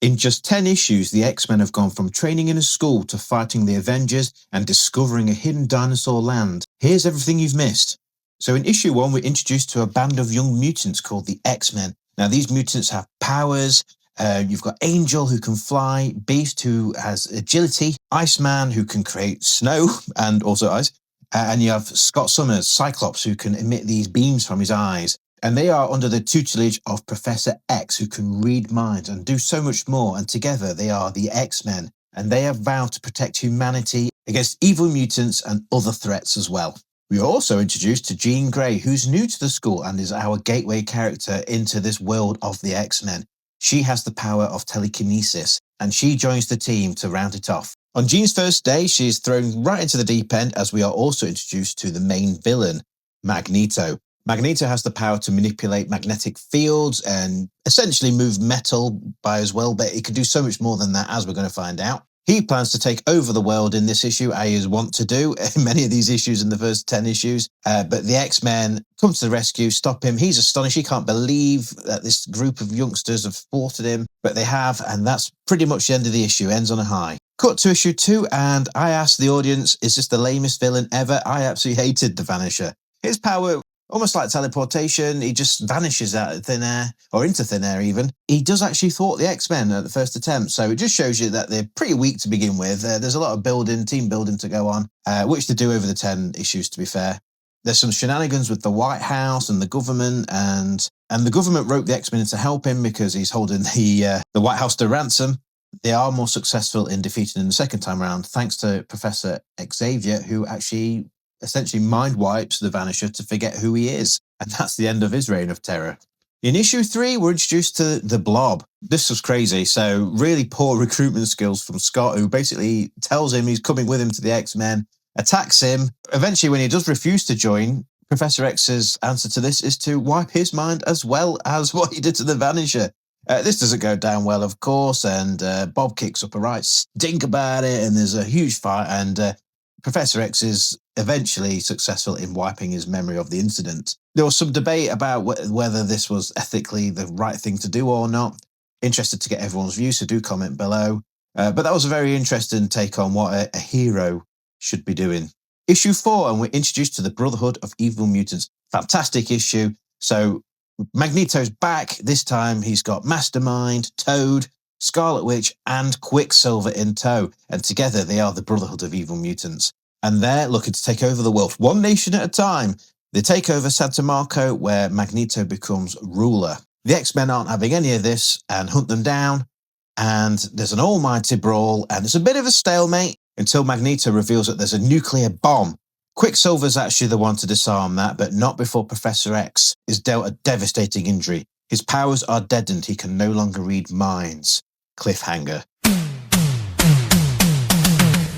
In just 10 issues, the X-Men have gone from training in a school to fighting the Avengers and discovering a hidden dinosaur land. Here's everything you've missed. So in issue 1, we're introduced to a band of young mutants called the X-Men. Now, these mutants have powers. You've got Angel, who can fly, Beast, who has agility, Iceman, who can create snow and also ice, and you have Scott Summers, Cyclops, who can emit these beams from his eyes. And they are under the tutelage of Professor X, who can read minds and do so much more. And together they are the X-Men, and they have vowed to protect humanity against evil mutants and other threats as well. We are also introduced to Jean Grey, who's new to the school and is our gateway character into this world of the X-Men. She has the power of telekinesis, and she joins the team to round it off. On Jean's first day, she is thrown right into the deep end, as we are also introduced to the main villain, Magneto. Magneto has the power to manipulate magnetic fields and essentially move metal by as well, but he can do so much more than that, as we're going to find out. He plans to take over the world in this issue, as he is wont to do in many of these issues in the first 10 issues. But the X-Men come to the rescue, stop him. He's astonished. He can't believe that this group of youngsters have thwarted him, but they have, and that's pretty much the end of the issue. Ends on a high. Cut to issue 2, and I asked the audience, is this the lamest villain ever? I absolutely hated the Vanisher. His power, almost like teleportation, he just vanishes out of thin air, or into thin air even. He does actually thwart the X-Men at the first attempt, so it just shows you that they're pretty weak to begin with. There's a lot of team building to go on, which they do over the 10 issues, to be fair. There's some shenanigans with the White House and the government, and the government roped the X-Men in to help him because he's holding the White House to ransom. They are more successful in defeating him the second time around, thanks to Professor Xavier, who actually essentially mind wipes the Vanisher to forget who he is. And that's the end of his reign of terror. In issue 3, we're introduced to the Blob. This was crazy. So really poor recruitment skills from Scott, who basically tells him he's coming with him to the X-Men, attacks him. Eventually, when he does refuse to join, Professor X's answer to this is to wipe his mind as well as what he did to the Vanisher. This doesn't go down well, of course, and Bob kicks up a right stink about it, and there's a huge fight, and Professor X is eventually successful in wiping his memory of the incident. There was some debate about whether this was ethically the right thing to do or not. Interested to get everyone's view, so do comment below. But that was a very interesting take on what a hero should be doing. Issue 4, and we're introduced to the Brotherhood of Evil Mutants. Fantastic issue. So Magneto's back. This time he's got Mastermind, Toad, Scarlet Witch, and Quicksilver in tow. And together they are the Brotherhood of Evil Mutants. And they're looking to take over the world, one nation at a time. They take over Santa Marco, where Magneto becomes ruler. The X-Men aren't having any of this and hunt them down. And there's an almighty brawl, and it's a bit of a stalemate until Magneto reveals that there's a nuclear bomb. Quicksilver's actually the one to disarm that, but not before Professor X is dealt a devastating injury. His powers are deadened. He can no longer read minds. Cliffhanger.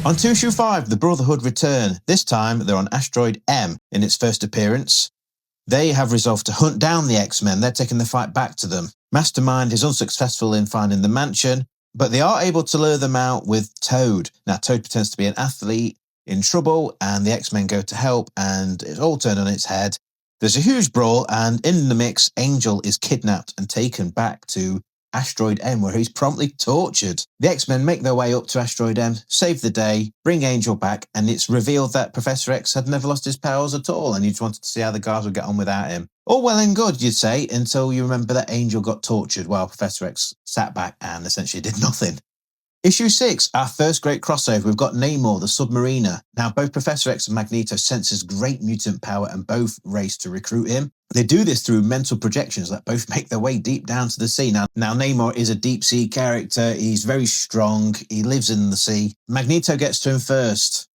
On to issue 5, the Brotherhood return. This time, they're on Asteroid M in its first appearance. They have resolved to hunt down the X-Men. They're taking the fight back to them. Mastermind is unsuccessful in finding the mansion, but they are able to lure them out with Toad. Now, Toad pretends to be an athlete in trouble, and the X-Men go to help, and it's all turned on its head. There's a huge brawl, and in the mix, Angel is kidnapped and taken back to Asteroid M, where he's promptly tortured. The X-Men make their way up to Asteroid M, save the day, bring Angel back, and it's revealed that Professor X had never lost his powers at all, and he just wanted to see how the guys would get on without him. All well and good, you'd say, until you remember that Angel got tortured while Professor X sat back and essentially did nothing. Issue 6, our first great crossover. We've got Namor, the submariner. Now, both Professor X and Magneto sense his great mutant power and both race to recruit him. They do this through mental projections that both make their way deep down to the sea. Now Namor is a deep sea character. He's very strong. He lives in the sea. Magneto gets to him first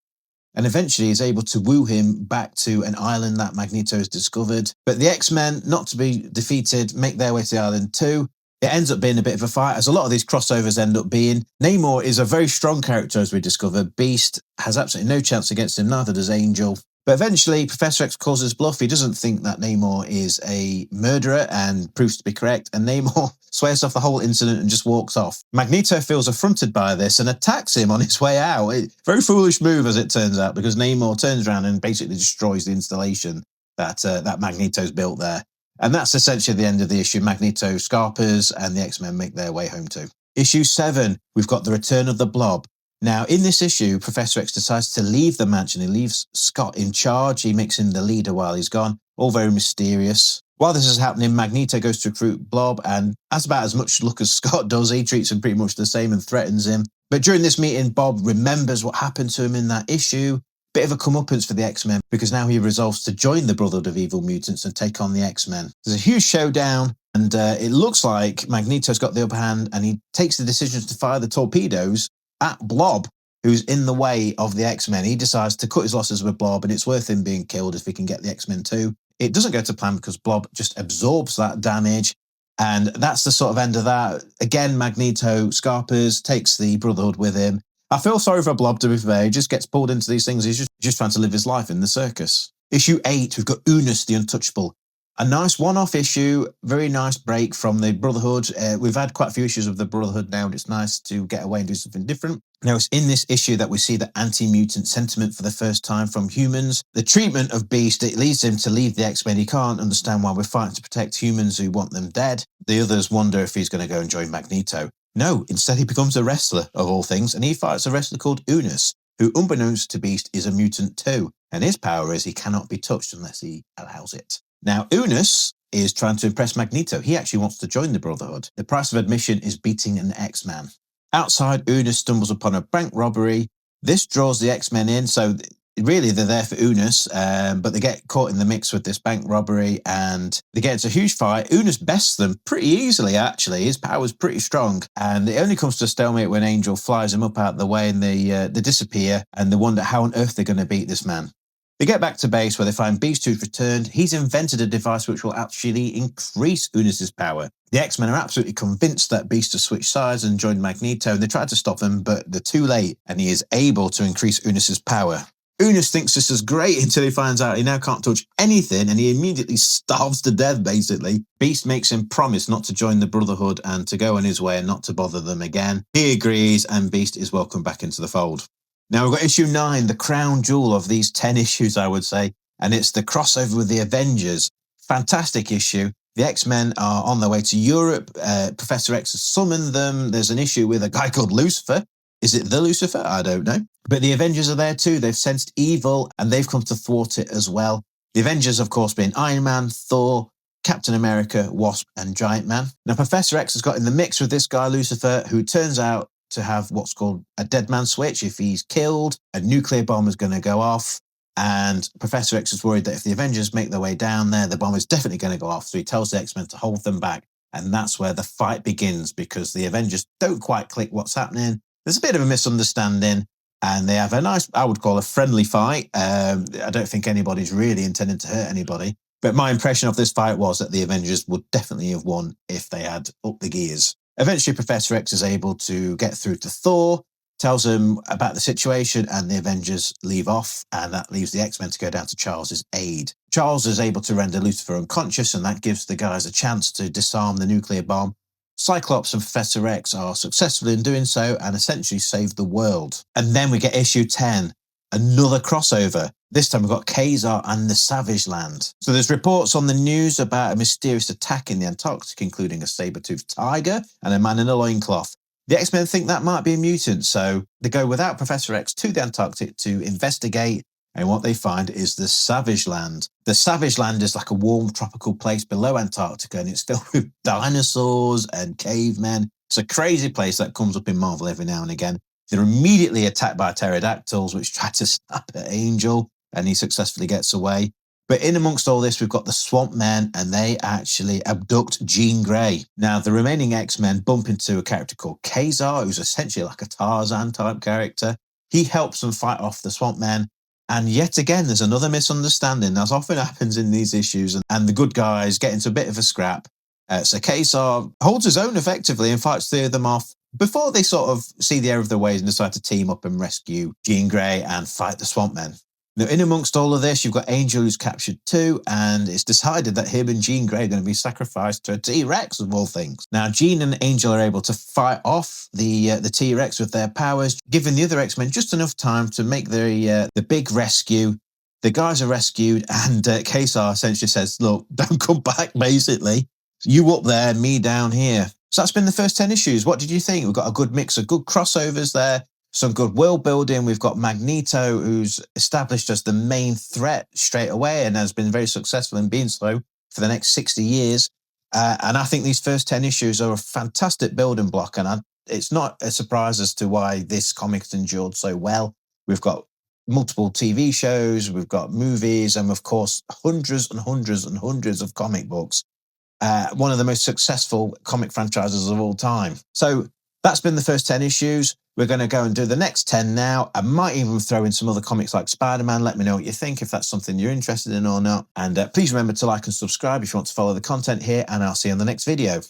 and eventually is able to woo him back to an island that Magneto has discovered. But the X-Men, not to be defeated, make their way to the island too. It ends up being a bit of a fight, as a lot of these crossovers end up being. Namor is a very strong character, as we discover. Beast has absolutely no chance against him, neither does Angel. But eventually, Professor X calls his bluff. He doesn't think that Namor is a murderer and proves to be correct, and Namor swears off the whole incident and just walks off. Magneto feels affronted by this and attacks him on his way out. Very foolish move, as it turns out, because Namor turns around and basically destroys the installation that Magneto's built there. And that's essentially the end of the issue. Magneto scarpers and the X-Men make their way home too. Issue 7, we've got the return of the Blob. Now, in this issue, Professor X decides to leave the mansion. He leaves Scott in charge. He makes him the leader while he's gone. All very mysterious. While this is happening, Magneto goes to recruit Blob and has about as much luck as Scott does. He treats him pretty much the same and threatens him. But during this meeting, Bob remembers what happened to him in that issue. Bit of a comeuppance for the X-Men because now he resolves to join the Brotherhood of Evil Mutants and take on the X-Men. There's a huge showdown, and it looks like Magneto's got the upper hand, and he takes the decision to fire the torpedoes at Blob, who's in the way of the X-Men. He decides to cut his losses with Blob, and it's worth him being killed if he can get the X-Men too. It doesn't go to plan because Blob just absorbs that damage, and that's the sort of end of that. Again, Magneto scarpers, takes the Brotherhood with him. I feel sorry for Blob, to be fair. He just gets pulled into these things. He's just trying to live his life in the circus. Issue 8, we've got Unus the Untouchable. A nice one-off issue, very nice break from the Brotherhood. We've had quite a few issues of the Brotherhood now, and it's nice to get away and do something different. Now, it's in this issue that we see the anti-mutant sentiment for the first time from humans. The treatment of Beast, it leads him to leave the X-Men. He can't understand why we're fighting to protect humans who want them dead. The others wonder if he's going to go and join Magneto. No, instead he becomes a wrestler, of all things, and he fights a wrestler called Unus, who, unbeknownst to Beast, is a mutant too. And his power is he cannot be touched unless he allows it. Now, Unus is trying to impress Magneto. He actually wants to join the Brotherhood. The price of admission is beating an X-Man. Outside, Unus stumbles upon a bank robbery. This draws the X-Men in, so really they're there for Unus, but they get caught in the mix with this bank robbery, and they get into a huge fight. Unus bests them pretty easily, actually. His power's pretty strong, and it only comes to a stalemate when Angel flies him up out of the way, and they disappear, and they wonder how on earth they're going to beat this man. They get back to base where they find Beast, who's returned. He's invented a device which will actually increase Unus's power. The X-Men are absolutely convinced that Beast has switched sides and joined Magneto, and they try to stop him, but they're too late, and he is able to increase Unus's power. Unus thinks this is great until he finds out he now can't touch anything, and he immediately starves to death, basically. Beast makes him promise not to join the Brotherhood and to go on his way and not to bother them again. He agrees, and Beast is welcomed back into the fold. Now we've got issue 9, the crown jewel of these 10 issues, I would say, and it's the crossover with the Avengers. Fantastic issue. The X-Men are on their way to Europe. Professor X has summoned them. There's an issue with a guy called Lucifer. Is it the Lucifer? I don't know. But the Avengers are there too. They've sensed evil, and they've come to thwart it as well. The Avengers, of course, being Iron Man, Thor, Captain America, Wasp, and Giant Man. Now, Professor X has got in the mix with this guy, Lucifer, who turns out to have what's called a dead man switch. If he's killed, a nuclear bomb is going to go off. And Professor X is worried that if the Avengers make their way down there, the bomb is definitely going to go off. So he tells the X-Men to hold them back. And that's where the fight begins, because the Avengers don't quite click what's happening. There's a bit of a misunderstanding, and they have a nice, I would call a friendly fight. I don't think anybody's really intending to hurt anybody. But my impression of this fight was that the Avengers would definitely have won if they had upped the gears. Eventually, Professor X is able to get through to Thor, tells him about the situation, and the Avengers leave off, and that leaves the X-Men to go down to Charles's aid. Charles is able to render Lucifer unconscious, and that gives the guys a chance to disarm the nuclear bomb. Cyclops and Professor X are successful in doing so and essentially save the world. And then we get issue 10, another crossover. This time we've got Kazar and the Savage Land. So there's reports on the news about a mysterious attack in the Antarctic, including a saber-toothed tiger and a man in a loincloth. The X-Men think that might be a mutant, so they go without Professor X to the Antarctic to investigate, and what they find is the Savage Land. The Savage Land is like a warm tropical place below Antarctica, and it's filled with dinosaurs and cavemen. It's a crazy place that comes up in Marvel every now and again. They're immediately attacked by pterodactyls, which try to snap at Angel, and he successfully gets away. But in amongst all this, we've got the Swamp Men, and they actually abduct Jean Grey. Now, the remaining X-Men bump into a character called Kazar, who's essentially like a Tarzan-type character. He helps them fight off the Swamp Men. And yet again, there's another misunderstanding, as often happens in these issues, and the good guys get into a bit of a scrap. So Kazar holds his own effectively and fights the of them off before they sort of see the error of their ways and decide to team up and rescue Jean Grey and fight the Swamp Men. Now, in amongst all of this, you've got Angel, who's captured too, and it's decided that him and Jean Grey are going to be sacrificed to a T-Rex, of all things. Now, Jean and Angel are able to fight off the T-Rex with their powers, giving the other X-Men just enough time to make the big rescue. The guys are rescued, and Kazar essentially says, look, don't come back, basically. You up there, me down here. So that's been the first 10 issues. What did you think? We've got a good mix of good crossovers there, some good world building. We've got Magneto, who's established as the main threat straight away and has been very successful in being so for the next 60 years. And I think these first 10 issues are a fantastic building block. And it's not a surprise as to why this comic has endured so well. We've got multiple TV shows, we've got movies, and of course, hundreds and hundreds and hundreds of comic books. One of the most successful comic franchises of all time. So that's been the first 10 issues. We're going to go and do the next 10 now. I might even throw in some other comics like Spider-Man. Let me know what you think, if that's something you're interested in or not. And please remember to like and subscribe if you want to follow the content here, and I'll see you on the next video.